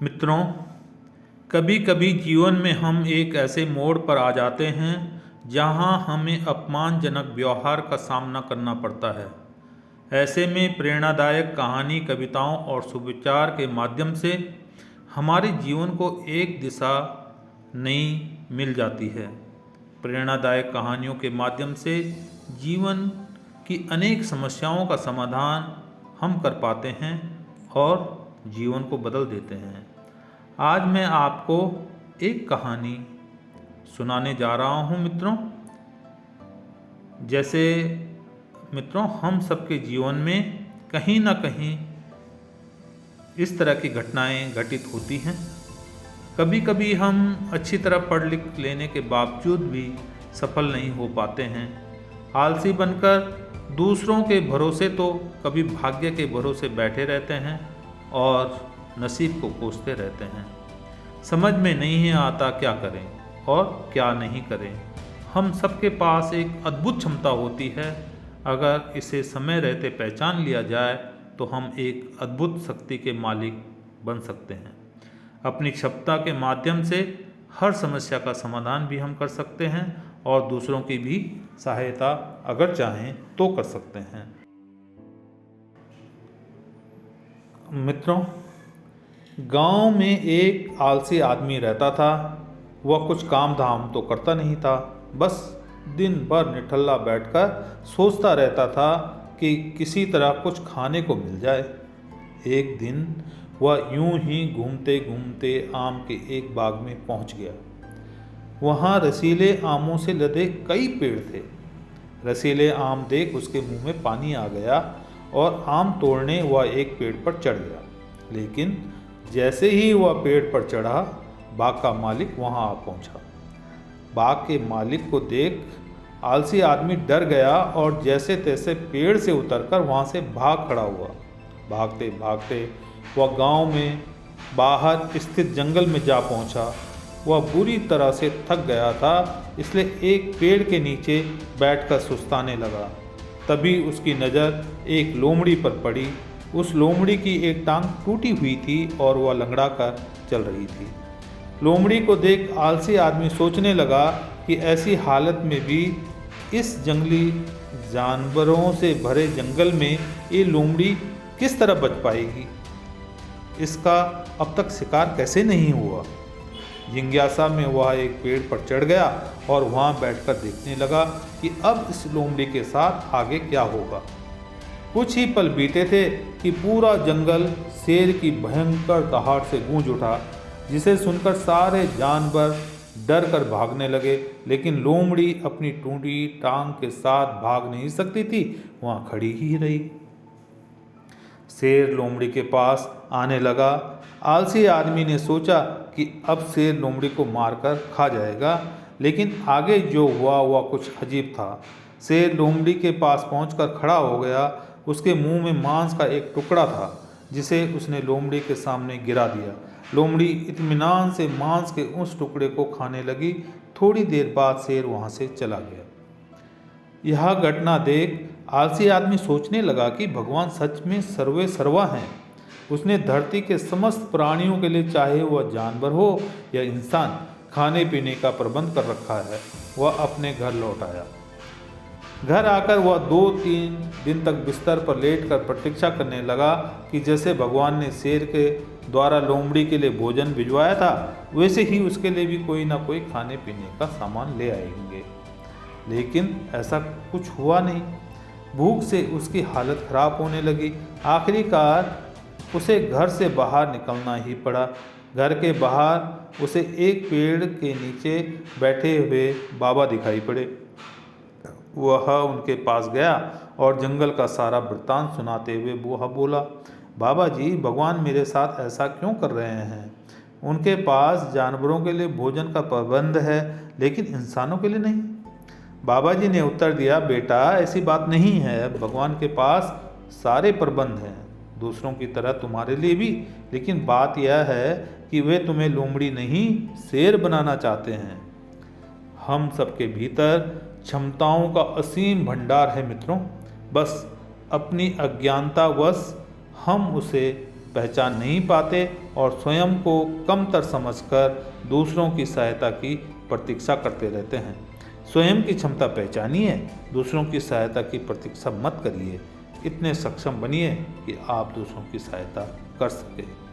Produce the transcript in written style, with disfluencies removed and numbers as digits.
मित्रों, कभी कभी जीवन में हम एक ऐसे मोड़ पर आ जाते हैं जहां हमें अपमानजनक व्यवहार का सामना करना पड़ता है। ऐसे में प्रेरणादायक कहानी, कविताओं और सुविचार के माध्यम से हमारे जीवन को एक दिशा नई मिल जाती है। प्रेरणादायक कहानियों के माध्यम से जीवन की अनेक समस्याओं का समाधान हम कर पाते हैं और जीवन को बदल देते हैं। आज मैं आपको एक कहानी सुनाने जा रहा हूँ मित्रों। जैसे मित्रों, हम सबके जीवन में कहीं ना कहीं इस तरह की घटनाएं घटित होती हैं। कभी कभी हम अच्छी तरह पढ़ लिख लेने के बावजूद भी सफल नहीं हो पाते हैं। आलसी बनकर दूसरों के भरोसे तो कभी भाग्य के भरोसे बैठे रहते हैं और नसीब को कोसते रहते हैं। समझ में नहीं आता क्या करें और क्या नहीं करें। हम सबके पास एक अद्भुत क्षमता होती है। अगर इसे समय रहते पहचान लिया जाए तो हम एक अद्भुत शक्ति के मालिक बन सकते हैं। अपनी क्षमता के माध्यम से हर समस्या का समाधान भी हम कर सकते हैं और दूसरों की भी सहायता अगर चाहें तो कर सकते हैं। मित्रों, गांव में एक आलसी आदमी रहता था। वह कुछ काम धाम तो करता नहीं था, बस दिन भर निठल्ला बैठकर सोचता रहता था कि किसी तरह कुछ खाने को मिल जाए। एक दिन वह यूं ही घूमते घूमते आम के एक बाग में पहुंच गया। वहां रसीले आमों से लदे कई पेड़ थे। रसीले आम देख उसके मुंह में पानी आ गया और आम तोड़ने वह एक पेड़ पर चढ़ गया। लेकिन जैसे ही वह पेड़ पर चढ़ा, बाग का मालिक वहां आ पहुंचा। बाग के मालिक को देख आलसी आदमी डर गया और जैसे तैसे पेड़ से उतरकर वहां से भाग खड़ा हुआ। भागते भागते वह गांव में बाहर स्थित जंगल में जा पहुंचा। वह बुरी तरह से थक गया था, इसलिए एक पेड़ के नीचे बैठकर सुस्ताने लगा। तभी उसकी नज़र एक लोमड़ी पर पड़ी। उस लोमड़ी की एक टांग टूटी हुई थी और वह लंगड़ा कर चल रही थी। लोमड़ी को देख आलसी आदमी सोचने लगा कि ऐसी हालत में भी इस जंगली जानवरों से भरे जंगल में ये लोमड़ी किस तरह बच पाएगी। इसका अब तक शिकार कैसे नहीं हुआ। जिज्ञासा में वह एक पेड़ पर चढ़ गया और वहां बैठकर देखने लगा कि अब इस लोमड़ी के साथ आगे क्या होगा। कुछ ही पल बीते थे कि पूरा जंगल शेर की भयंकर दहाड़ से गूंज उठा, जिसे सुनकर सारे जानवर डर कर भागने लगे। लेकिन लोमड़ी अपनी टूटी टांग के साथ भाग नहीं सकती थी, वहां खड़ी ही रही। शेर लोमड़ी के पास आने लगा। आलसी आदमी ने सोचा कि अब शेर लोमड़ी को मारकर खा जाएगा, लेकिन आगे जो हुआ वह कुछ अजीब था। शेर लोमड़ी के पास पहुंचकर खड़ा हो गया। उसके मुंह में मांस का एक टुकड़ा था, जिसे उसने लोमड़ी के सामने गिरा दिया। लोमड़ी इत्मीनान से मांस के उस टुकड़े को खाने लगी। थोड़ी देर बाद शेर वहां से चला गया। यह घटना देख आलसी आदमी सोचने लगा कि भगवान सच में सर्वे सर्वा हैं। उसने धरती के समस्त प्राणियों के लिए, चाहे वह जानवर हो या इंसान, खाने पीने का प्रबंध कर रखा है। वह अपने घर लौट आया। घर आकर वह 2-3 दिन तक बिस्तर पर लेटकर प्रतीक्षा करने लगा कि जैसे भगवान ने शेर के द्वारा लोमड़ी के लिए भोजन भिजवाया था, वैसे ही उसके लिए भी कोई ना कोई खाने पीने का सामान ले आएंगे। लेकिन ऐसा कुछ हुआ नहीं। भूख से उसकी हालत खराब होने लगी। आखिरकार उसे घर से बाहर निकलना ही पड़ा। घर के बाहर उसे एक पेड़ के नीचे बैठे हुए बाबा दिखाई पड़े। वह उनके पास गया और जंगल का सारा वृत्तांत सुनाते हुए वह बोला, बाबा जी, भगवान मेरे साथ ऐसा क्यों कर रहे हैं? उनके पास जानवरों के लिए भोजन का प्रबंध है, लेकिन इंसानों के लिए नहीं। बाबा जी ने उत्तर दिया, बेटा, ऐसी बात नहीं है। भगवान के पास सारे प्रबंध हैं, दूसरों की तरह तुम्हारे लिए भी। लेकिन बात यह है कि वे तुम्हें लोमड़ी नहीं, शेर बनाना चाहते हैं। हम सबके भीतर क्षमताओं का असीम भंडार है मित्रों। बस अपनी अज्ञानतावश हम उसे पहचान नहीं पाते और स्वयं को कमतर समझकर दूसरों की सहायता की प्रतीक्षा करते रहते हैं। स्वयं की क्षमता पहचानिए, दूसरों की सहायता की प्रतीक्षा मत करिए। इतने सक्षम बनिए कि आप दूसरों की सहायता कर सकें।